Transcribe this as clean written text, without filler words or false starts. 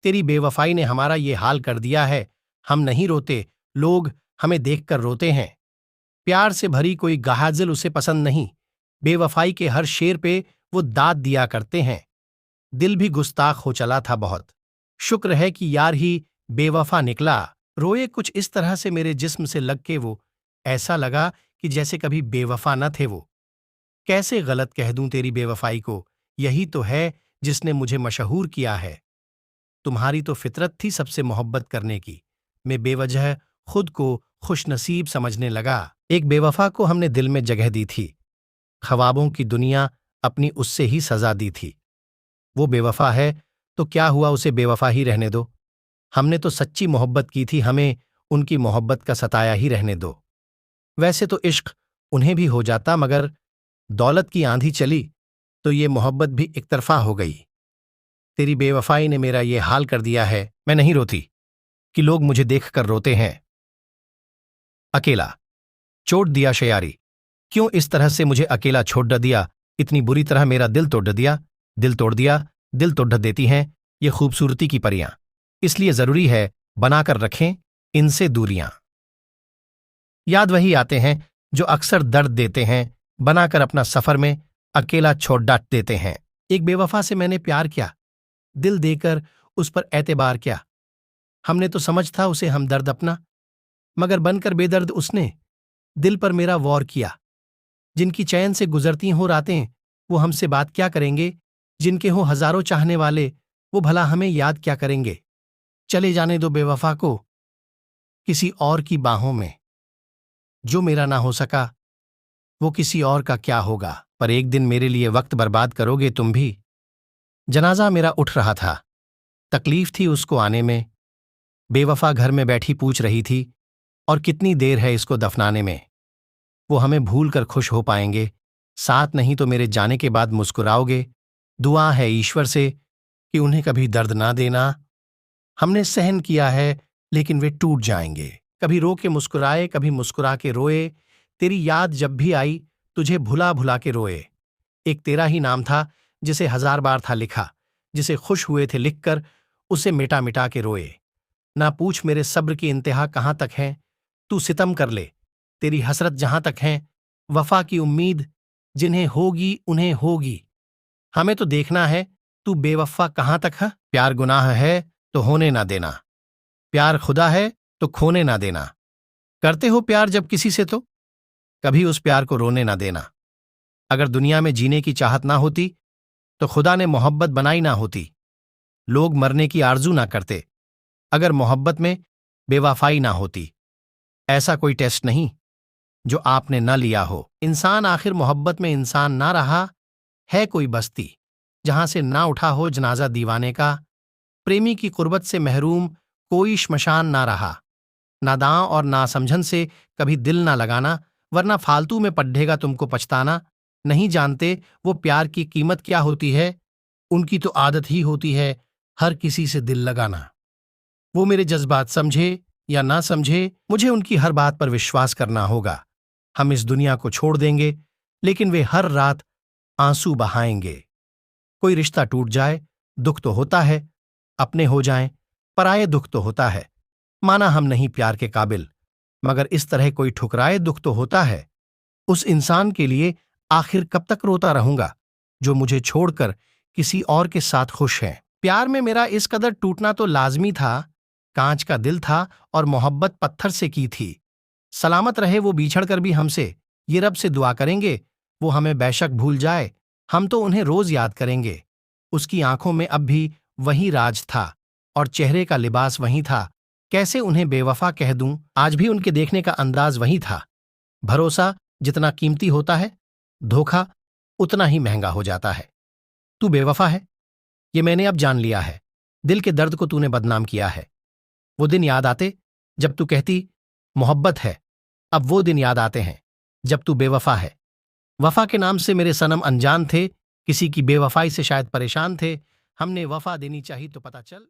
तेरी बेवफाई ने हमारा ये हाल कर दिया है। हम नहीं रोते, लोग हमें देखकर रोते हैं। प्यार से भरी कोई गहाजिल उसे पसंद नहीं। बेवफाई के हर शेर पे वो दाद दिया करते हैं। दिल भी गुस्ताख हो चला था बहुत। शुक्र है कि यार ही बेवफा निकला। रोए कुछ इस तरह से मेरे जिस्म से लग के वो, ऐसा लगा कि जैसे कभी बेवफा न थे वो। कैसे गलत कह दूं तेरी बेवफाई को, यही तो है जिसने मुझे मशहूर किया है। तुम्हारी तो फितरत थी सबसे मोहब्बत करने की। मैं बेवजह खुद को खुशनसीब समझने लगा। एक बेवफा को हमने दिल में जगह दी थी। ख्वाबों की दुनिया अपनी उससे ही सजा दी थी। वो बेवफा है तो क्या हुआ, उसे बेवफा ही रहने दो। हमने तो सच्ची मोहब्बत की थी, हमें उनकी मोहब्बत का सताया ही रहने दो। वैसे तो इश्क उन्हें भी हो जाता, मगर दौलत की आंधी चली तो ये मोहब्बत भी एक तरफा हो गई। तेरी बेवफाई ने मेरा ये हाल कर दिया है। मैं नहीं रोती कि लोग मुझे देखकर रोते हैं। अकेला छोड़ दिया शयारी, क्यों इस तरह से मुझे अकेला छोड़ दिया, इतनी बुरी तरह मेरा दिल तोड़ दिया। दिल तोड़ दिया, दिल तो ढ देती हैं ये खूबसूरती की परियां, इसलिए जरूरी है बनाकर रखें इनसे दूरियां। याद वही आते हैं जो अक्सर दर्द देते हैं, बनाकर अपना सफर में अकेला छोड़ डांट देते हैं। एक बेवफा से मैंने प्यार किया, दिल देकर उस पर एतबार किया। हमने तो समझ था उसे हमदर्द अपना, मगर बनकर बेदर्द उसने दिल पर मेरा वॉर किया। जिनकी चैन से गुजरती हो रातें वो हमसे बात क्या करेंगे, जिनके हों हजारों चाहने वाले वो भला हमें याद क्या करेंगे। चले जाने दो बेवफा को किसी और की बाहों में, जो मेरा ना हो सका वो किसी और का क्या होगा। पर एक दिन मेरे लिए वक्त बर्बाद करोगे तुम भी। जनाजा मेरा उठ रहा था, तकलीफ थी उसको आने में। बेवफा घर में बैठी पूछ रही थी, और कितनी देर है इसको दफनाने में। वो हमें भूल कर खुश हो पाएंगे, साथ नहीं तो मेरे जाने के बाद मुस्कुराओगे। दुआ है ईश्वर से कि उन्हें कभी दर्द ना देना। हमने सहन किया है लेकिन वे टूट जाएंगे। कभी रो के मुस्कुराए, कभी मुस्कुरा के रोए। तेरी याद जब भी आई तुझे भुला भुला के रोए। एक तेरा ही नाम था जिसे 1000 बार था लिखा, जिसे खुश हुए थे लिखकर उसे मिटा मिटा के रोए। ना पूछ मेरे सब्र की इंतहा कहाँ तक है, तू सितम कर ले तेरी हसरत जहां तक है। वफा की उम्मीद जिन्हें होगी उन्हें होगी, हमें तो देखना है तू बेवफा कहां तक है। प्यार गुनाह है तो होने ना देना, प्यार खुदा है तो खोने ना देना। करते हो प्यार जब किसी से तो कभी उस प्यार को रोने ना देना। अगर दुनिया में जीने की चाहत ना होती तो खुदा ने मोहब्बत बनाई ना होती। लोग मरने की आरजू ना करते अगर मोहब्बत में बेवफाई ना होती। ऐसा कोई टेस्ट नहीं जो आपने न लिया हो। इंसान आखिर मोहब्बत में इंसान ना रहा है। कोई बस्ती जहां से ना उठा हो जनाजा दीवाने का। प्रेमी की कुर्बत से महरूम कोई श्मशान ना रहा। नादां और नासमझन से कभी दिल ना लगाना, वरना फालतू में पढ़ेगा तुमको पछताना। नहीं जानते वो प्यार की कीमत क्या होती है, उनकी तो आदत ही होती है हर किसी से दिल लगाना। वो मेरे जज्बात समझे या ना समझे, मुझे उनकी हर बात पर विश्वास करना होगा। हम इस दुनिया को छोड़ देंगे लेकिन वे हर रात आंसू बहाएंगे। कोई रिश्ता टूट जाए दुख तो होता है, अपने हो जाएं पराये दुख तो होता है। माना हम नहीं प्यार के काबिल, मगर इस तरह कोई ठुकराए दुख तो होता है। उस इंसान के लिए आखिर कब तक रोता रहूंगा जो मुझे छोड़कर किसी और के साथ खुश है। प्यार में मेरा इस कदर टूटना तो लाजमी था। कांच का दिल था और मोहब्बत पत्थर से की थी। सलामत रहे वो बिछड़ कर भी हमसे, ये रब से दुआ करेंगे वो हमें बेशक भूल जाए, हम तो उन्हें रोज याद करेंगे। उसकी आंखों में अब भी वही राज था और चेहरे का लिबास वही था। कैसे उन्हें बेवफा कह दूं, आज भी उनके देखने का अंदाज वही था। भरोसा जितना कीमती होता है, धोखा उतना ही महंगा हो जाता है। तू बेवफा है ये मैंने अब जान लिया है। दिल के दर्द को तूने बदनाम किया है। वो दिन याद आते जब तू कहती मोहब्बत है, अब वो दिन याद आते हैं जब तू बेवफा है। वफा के नाम से मेरे सनम अनजान थे, किसी की बेवफाई से शायद परेशान थे। हमने वफा देनी चाहिए तो पता चल